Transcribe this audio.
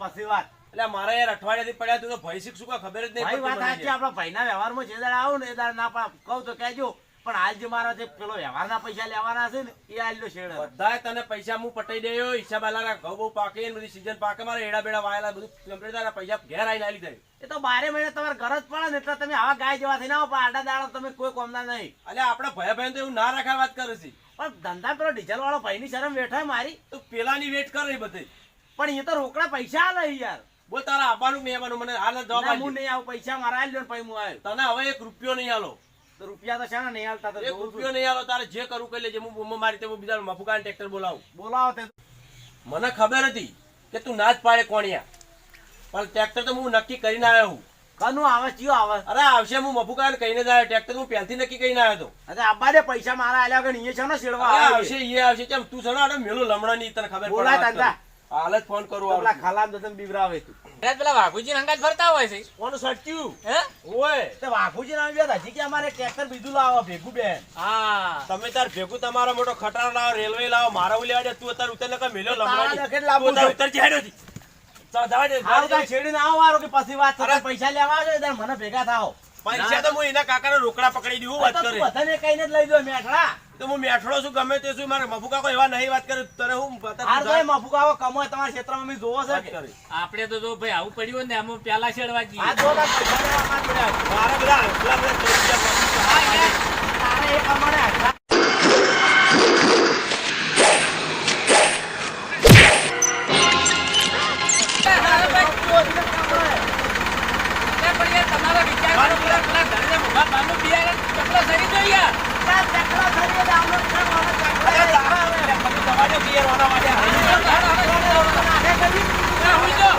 પછી વાત એટલે મારા યાર અઠવાડિયાથી પડ્યા તું તો ભાઈ શીખશું કા ખબર જ નહીં ભાઈ વાત પડતી સાચી. આપણા ભાઈના વ્યવહારમાં જે દાડે આવું ને એ દાડે ના કહું તો કહેજો, પણ હાલ જે મારા જે પેલો વ્યવહારના પૈસા લેવાના છે ને એ હાલ લો શેડ. બધાય તને પૈસા હું પટાઈ દેયો, હિસાબ આલાના ઘઉં બહુ પાકે ને બધી સીઝન પાકે, મારે એડા બેડા વાયેલા બધું કમ્પ્લીટ થાય, પૈસા ઘેર આવીને આલી દે. એ તો 12 મહિને તમારે ગરજ પડે ને એટલે તમે આવા ગાય જેવા થઈને આવો, પણ આડા દાડા તમે કોઈ કોમના નહીં. એટલે આપડે ભયા ભાઈ તો એવું ના રાખાય વાત કરે છે. પણ ધંધા પેલો ડીઝલ વાળો ભાઈની શરમ બેઠા મારી. તો પેલાની વેટ કરે બધી. પણ એ તો રોકડા પૈસા આલે યાર. બોલ તારા આવવાનું નહીં આવવાનું, મને હાલ જવાબ ના, આપજે. હું નહીં આવું, પૈસા મારા આલી લો ને પછી હું આવ્યો. તને હવે 1 રૂપિયો નહીં આલો. તો રૂપિયા તો શાના નહીં આલતા? તો 1 જોઉં રૂપિયો છું. નહીં આલો, તારે જે કરવું કરી લેજે. હું મારી રીતે બીજા મફુકાને ટ્રેક્ટર બોલાવું. બોલાવો તે. મને ખબર હતી કે તું ના જ પાડે કોણિયા, પણ ટ્રેક્ટર તો હું નક્કી કરીને આવ્યો હું. કનું આવે ચિયો આવે? અરે આવશે, હું મફુકાને કહીને જ આવ્યો. ટ્રેક્ટર હું પહેલથી નક્કી કરીને આવ્યો હતો. અરે આબા દે પૈસા મારા આલ્યા વગર અહીંયા છે ને શેડવા અરે આવે. આવશે, એ આવશે. કેમ તું છે ને આડો મેલો લમણો નહીં, તને ખબર બોલાય પડે. ધંધા. હાલ જ ફોન કરું. પેલા ખાલામ તો તમે બીવરાવે તું. પેલા વાઘુજી હંગાત ફરતા હોય છે કોનું સટ્યું? હે ઓય તે વાઘુજી નામ ગયા હજી કે અમારે ટ્રેક્ટર બીજું લાવો ભેગું બેન. હા તમે તાર ભેગું તમારો મોટો ખટારો લાવો, રેલવે લાવો, મારા ઉલી આડે તું અત્યારે ઉતર નકા મેલો તારા લમણો લખેટ લાવવું છે. ઉતર જાય નથી. ચાલ જવા દે, જવા આવું દે. કાંઈ છેડીને આવો વારો કે પછી વાત અરે. થશે. પૈસા લેવા આવજો એટલે મને ભેગા થાઓ. પૈસા તો હું એના કાકાને રોકડા પકડી દઉં, વાત તો તું કરે. બધાને કહીને જ લઈ જો મેઠડા. તો હું મેઠડો છું, ગમે તે છું, મારે મફુ કાકો એવા નહીં વાત કરે. તને હું હાર તો એ મફુકાવો કમાય તમારા ક્ષેત્રમાં મેં જોવો છે કે? આપણે તો જો ભાઈ આવું પડ્યું હોય ને આમાં પેલા શેડવા આ જઈએ જો તાર પૈસા લેવા માં પડ્યા. મારા બધા હંસલા બધા ચોરી ગયા. તારે એ પ્રમાણે હાજરા. તમારો વિચાર કરો, પેલા ઘરને મોઢા બારનું બિયારણ ચકલો સરી જો યાર. તાર ચકલો થઈને ડાઉનલોડ કર, મને ચકલો અરે, દેખાડે. બધું દવા દે, પિયર વાળા વાળા. નાખે કરી. ના, હું જો.